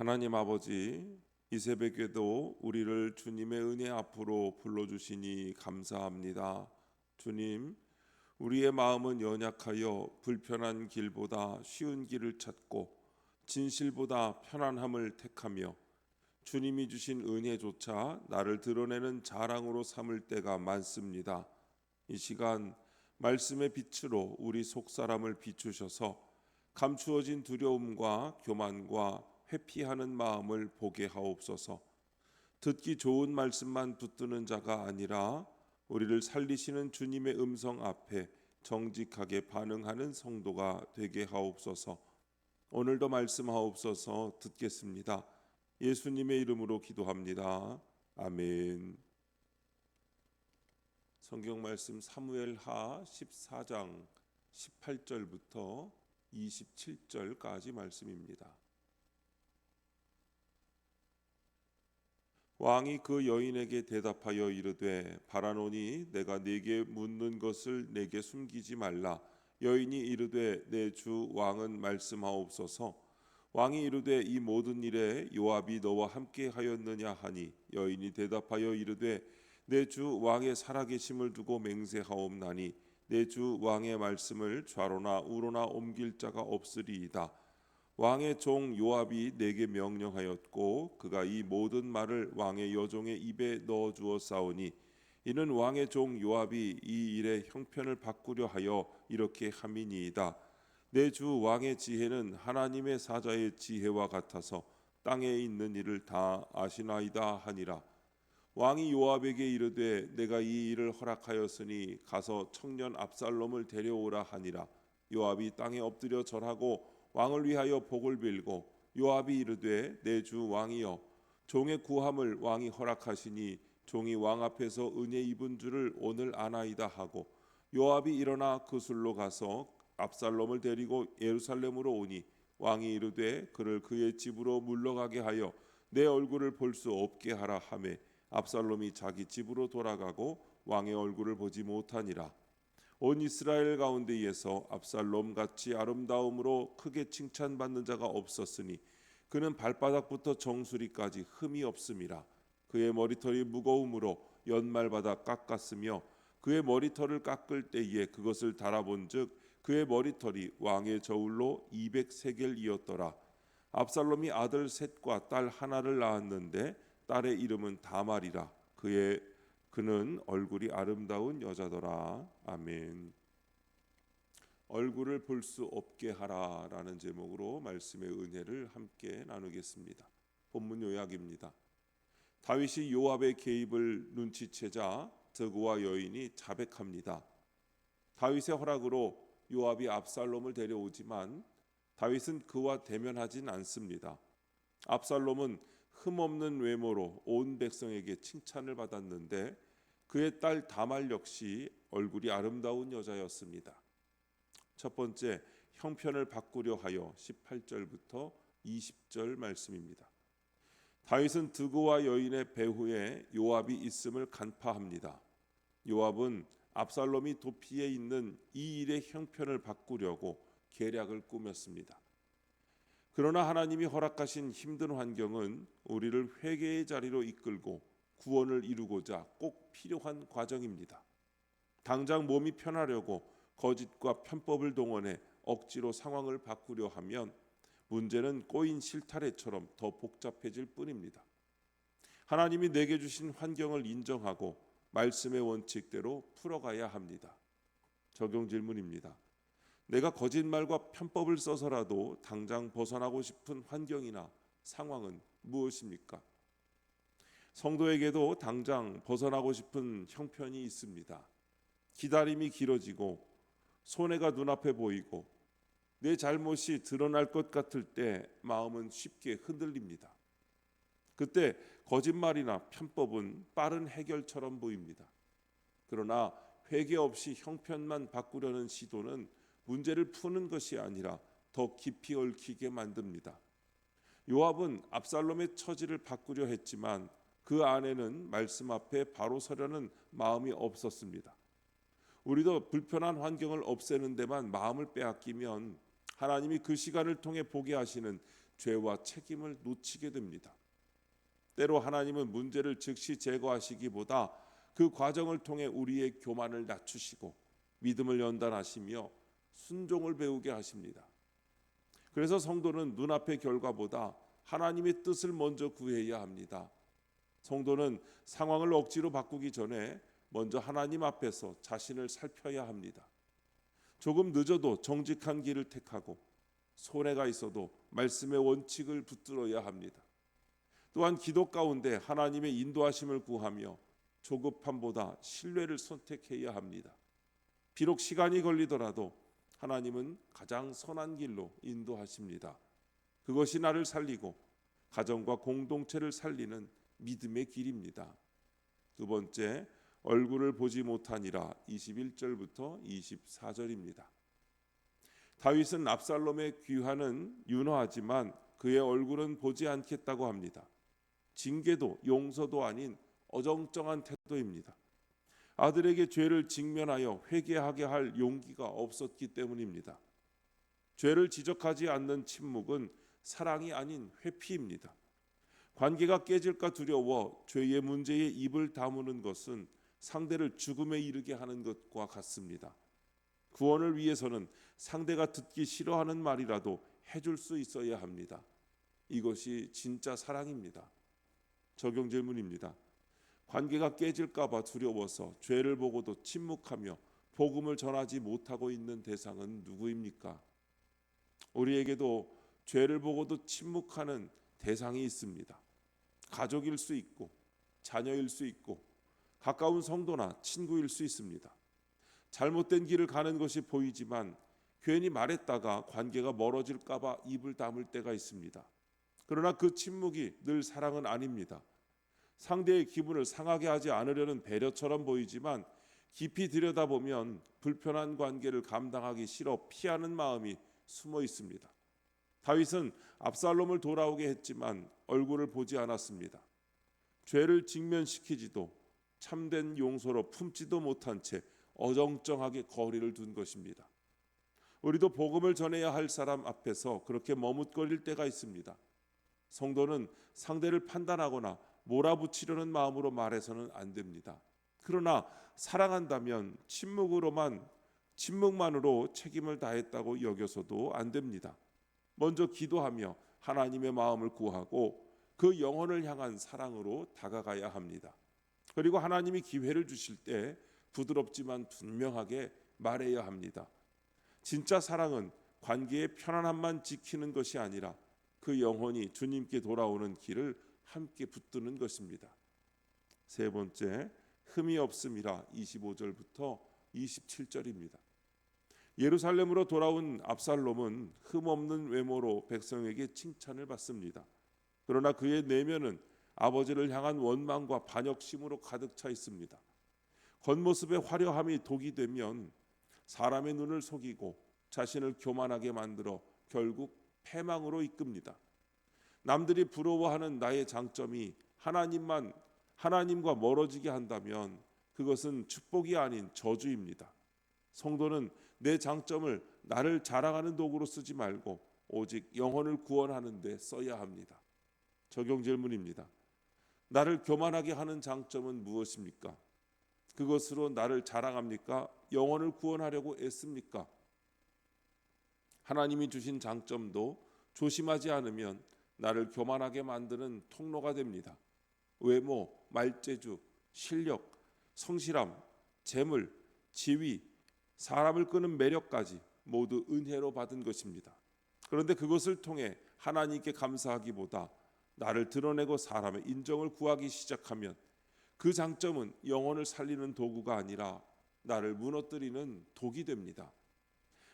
하나님 아버지, 이 새벽에도 우리를 주님의 은혜 앞으로 불러주시니 감사합니다. 주님, 우리의 마음은 연약하여 불편한 길보다 쉬운 길을 찾고 진실보다 편안함을 택하며 주님이 주신 은혜조차 나를 드러내는 자랑으로 삼을 때가 많습니다. 이 시간 말씀의 빛으로 우리 속사람을 비추셔서 감추어진 두려움과 교만과 회피하는 마음을 보게 하옵소서. 듣기 좋은 말씀만 붙드는 자가 아니라 우리를 살리시는 주님의 음성 앞에 정직하게 반응하는 성도가 되게 하옵소서. 오늘도 말씀하옵소서. 듣겠습니다. 예수님의 이름으로 기도합니다. 아멘. 성경 말씀 사무엘하 14장 18절부터 27절까지 말씀입니다. 왕이 그 여인에게 대답하여 이르되 바라노니 내가 네게 묻는 것을 내게 숨기지 말라. 여인이 이르되 내 주 왕은 말씀하옵소서. 왕이 이르되 이 모든 일에 요압이 너와 함께 하였느냐 하니 여인이 대답하여 이르되 내 주 왕의 살아계심을 두고 맹세하옵나니 내 주 왕의 말씀을 좌로나 우로나 옮길 자가 없으리이다. 왕의 종 요압이 내게 명령하였고 그가 이 모든 말을 왕의 여종의 입에 넣어 주었사오니 이는 왕의 종 요압이 이 일의 형편을 바꾸려 하여 이렇게 함이니이다. 내 주 왕의 지혜는 하나님의 사자의 지혜와 같아서 땅에 있는 일을 다 아시나이다 하니라. 왕이 요압에게 이르되 내가 이 일을 허락하였으니 가서 청년 압살롬을 데려오라 하니라. 요압이 땅에 엎드려 절하고 왕을 위하여 복을 빌고 요압이 이르되 내 주 왕이여 종의 구함을 왕이 허락하시니 종이 왕 앞에서 은혜 입은 줄을 오늘 아나이다 하고 요압이 일어나 그술로 가서 압살롬을 데리고 예루살렘으로 오니 왕이 이르되 그를 그의 집으로 물러가게 하여 내 얼굴을 볼 수 없게 하라 하매 압살롬이 자기 집으로 돌아가고 왕의 얼굴을 보지 못하니라. 온 이스라엘 가운데에서 압살롬 같이 아름다움으로 크게 칭찬받는 자가 없었으니 그는 발바닥부터 정수리까지 흠이 없음이라. 그의 머리털이 무거움으로 연말마다 깎았으며 그의 머리털을 깎을 때에 그것을 달아본즉 그의 머리털이 왕의 저울로 200세겔이었더라. 압살롬이 아들 셋과 딸 하나를 낳았는데 딸의 이름은 다말이라. 그는 얼굴이 아름다운 여자더라. 아멘. 얼굴을 볼 수 없게 하라라는 제목으로 말씀의 은혜를 함께 나누겠습니다. 본문 요약입니다. 다윗이 요압의 개입을 눈치채자 드고와 여인이 자백합니다. 다윗의 허락으로 요압이 압살롬을 데려오지만 다윗은 그와 대면하진 않습니다. 압살롬은 흠없는 외모로 온 백성에게 칭찬을 받았는데 그의 딸 다말 역시 얼굴이 아름다운 여자였습니다. 첫 번째, 형편을 바꾸려 하여 18절부터 20절 말씀입니다. 다윗은 드고와 여인의 배후에 요압이 있음을 간파합니다. 요압은 압살롬이 도피해 있는 이 일의 형편을 바꾸려고 계략을 꾸몄습니다. 그러나 하나님이 허락하신 힘든 환경은 우리를 회개의 자리로 이끌고 구원을 이루고자 꼭 필요한 과정입니다. 당장 몸이 편하려고 거짓과 편법을 동원해 억지로 상황을 바꾸려 하면 문제는 꼬인 실타래처럼 더 복잡해질 뿐입니다. 하나님이 내게 주신 환경을 인정하고 말씀의 원칙대로 풀어가야 합니다. 적용 질문입니다. 내가 거짓말과 편법을 써서라도 당장 벗어나고 싶은 환경이나 상황은 무엇입니까? 성도에게도 당장 벗어나고 싶은 형편이 있습니다. 기다림이 길어지고 손해가 눈앞에 보이고 내 잘못이 드러날 것 같을 때 마음은 쉽게 흔들립니다. 그때 거짓말이나 편법은 빠른 해결처럼 보입니다. 그러나 회개 없이 형편만 바꾸려는 시도는 문제를 푸는 것이 아니라 더 깊이 얽히게 만듭니다. 요압은 압살롬의 처지를 바꾸려 했지만 그 안에는 말씀 앞에 바로 서려는 마음이 없었습니다. 우리도 불편한 환경을 없애는 데만 마음을 빼앗기면 하나님이 그 시간을 통해 보게 하시는 죄와 책임을 놓치게 됩니다. 때로 하나님은 문제를 즉시 제거하시기보다 그 과정을 통해 우리의 교만을 낮추시고 믿음을 연단하시며 순종을 배우게 하십니다. 그래서 성도는 눈앞의 결과보다 하나님의 뜻을 먼저 구해야 합니다. 성도는 상황을 억지로 바꾸기 전에 먼저 하나님 앞에서 자신을 살펴야 합니다. 조금 늦어도 정직한 길을 택하고 손해가 있어도 말씀의 원칙을 붙들어야 합니다. 또한 기도 가운데 하나님의 인도하심을 구하며 조급함보다 신뢰를 선택해야 합니다. 비록 시간이 걸리더라도 하나님은 가장 선한 길로 인도하십니다. 그것이 나를 살리고 가정과 공동체를 살리는 믿음의 길입니다. 두 번째, 얼굴을 보지 못하니라 21절부터 24절입니다. 다윗은 압살롬의 귀환은 윤허하지만 그의 얼굴은 보지 않겠다고 합니다. 징계도 용서도 아닌 어정쩡한 태도입니다. 아들에게 죄를 직면하여 회개하게 할 용기가 없었기 때문입니다. 죄를 지적하지 않는 침묵은 사랑이 아닌 회피입니다. 관계가 깨질까 두려워 죄의 문제에 입을 다무는 것은 상대를 죽음에 이르게 하는 것과 같습니다. 구원을 위해서는 상대가 듣기 싫어하는 말이라도 해줄 수 있어야 합니다. 이것이 진짜 사랑입니다. 적용 질문입니다. 관계가 깨질까 봐 두려워서 죄를 보고도 침묵하며 복음을 전하지 못하고 있는 대상은 누구입니까? 우리에게도 죄를 보고도 침묵하는 대상이 있습니다. 가족일 수 있고 자녀일 수 있고 가까운 성도나 친구일 수 있습니다. 잘못된 길을 가는 것이 보이지만 괜히 말했다가 관계가 멀어질까 봐 입을 다물 때가 있습니다. 그러나 그 침묵이 늘 사랑은 아닙니다. 상대의 기분을 상하게 하지 않으려는 배려처럼 보이지만 깊이 들여다보면 불편한 관계를 감당하기 싫어 피하는 마음이 숨어 있습니다. 다윗은 압살롬을 돌아오게 했지만 얼굴을 보지 않았습니다. 죄를 직면시키지도 참된 용서로 품지도 못한 채 어정쩡하게 거리를 둔 것입니다. 우리도 복음을 전해야 할 사람 앞에서 그렇게 머뭇거릴 때가 있습니다. 성도는 상대를 판단하거나 몰아붙이려는 마음으로 말해서는 안 됩니다. 그러나 사랑한다면 침묵만으로 책임을 다했다고 여겨서도 안 됩니다. 먼저 기도하며 하나님의 마음을 구하고 그 영혼을 향한 사랑으로 다가가야 합니다. 그리고 하나님이 기회를 주실 때 부드럽지만 분명하게 말해야 합니다. 진짜 사랑은 관계의 편안함만 지키는 것이 아니라 그 영혼이 주님께 돌아오는 길을 함께 붙드는 것입니다. 세 번째, 흠이 없음이라 25절부터 27절입니다. 예루살렘으로 돌아온 압살롬은 흠없는 외모로 백성에게 칭찬을 받습니다. 그러나 그의 내면은 아버지를 향한 원망과 반역심으로 가득 차 있습니다. 겉모습의 화려함이 독이 되면 사람의 눈을 속이고 자신을 교만하게 만들어 결국 패망으로 이끕니다. 남들이 부러워하는 나의 장점이 하나님과 멀어지게 한다면 그것은 축복이 아닌 저주입니다. 성도는 내 장점을 나를 자랑하는 도구로 쓰지 말고 오직 영혼을 구원하는 데 써야 합니다. 적용 질문입니다. 나를 교만하게 하는 장점은 무엇입니까? 그것으로 나를 자랑합니까? 영혼을 구원하려고 애씁니까? 하나님이 주신 장점도 조심하지 않으면 나를 교만하게 만드는 통로가 됩니다. 외모, 말재주, 실력, 성실함, 재물, 지위, 사람을 끄는 매력까지 모두 은혜로 받은 것입니다. 그런데 그것을 통해 하나님께 감사하기보다 나를 드러내고 사람의 인정을 구하기 시작하면 그 장점은 영혼을 살리는 도구가 아니라 나를 무너뜨리는 독이 됩니다.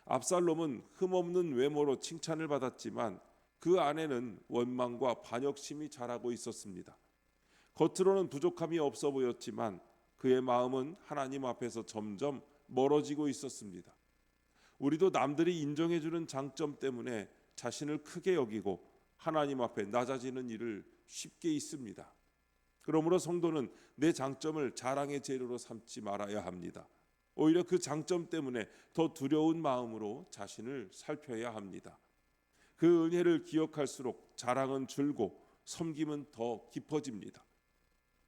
압살롬은 흠없는 외모로 칭찬을 받았지만 그 안에는 원망과 반역심이 자라고 있었습니다. 겉으로는 부족함이 없어 보였지만 그의 마음은 하나님 앞에서 점점 멀어지고 있었습니다. 우리도 남들이 인정해주는 장점 때문에 자신을 크게 여기고 하나님 앞에 낮아지는 일을 쉽게 있습니다. 그러므로 성도는 내 장점을 자랑의 재료로 삼지 말아야 합니다. 오히려 그 장점 때문에 더 두려운 마음으로 자신을 살펴야 합니다. 그 은혜를 기억할수록 자랑은 줄고 섬김은 더 깊어집니다.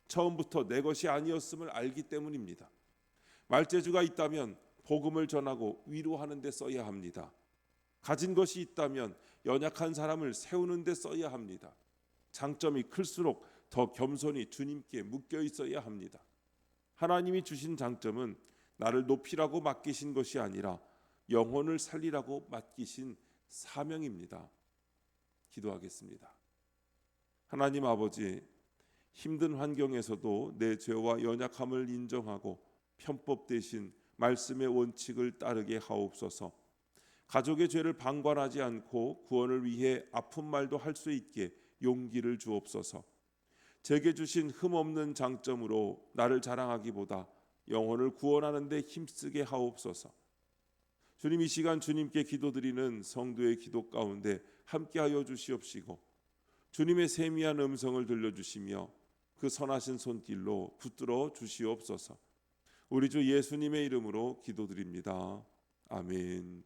처음부터 내 것이 아니었음을 알기 때문입니다. 말재주가 있다면 복음을 전하고 위로하는 데 써야 합니다. 가진 것이 있다면 연약한 사람을 세우는 데 써야 합니다. 장점이 클수록 더 겸손히 주님께 묶여 있어야 합니다. 하나님이 주신 장점은 나를 높이라고 맡기신 것이 아니라 영혼을 살리라고 맡기신 사명입니다. 기도하겠습니다. 하나님 아버지, 힘든 환경에서도 내 죄와 연약함을 인정하고 편법 대신 말씀의 원칙을 따르게 하옵소서. 가족의 죄를 방관하지 않고 구원을 위해 아픈 말도 할 수 있게 용기를 주옵소서. 제게 주신 흠없는 장점으로 나를 자랑하기보다 영혼을 구원하는 데 힘쓰게 하옵소서. 주님, 이 시간 주님께 기도드리는 성도의 기도 가운데 함께하여 주시옵시고 주님의 세미한 음성을 들려주시며 그 선하신 손길로 붙들어 주시옵소서. 우리 주 예수님의 이름으로 기도드립니다. 아멘.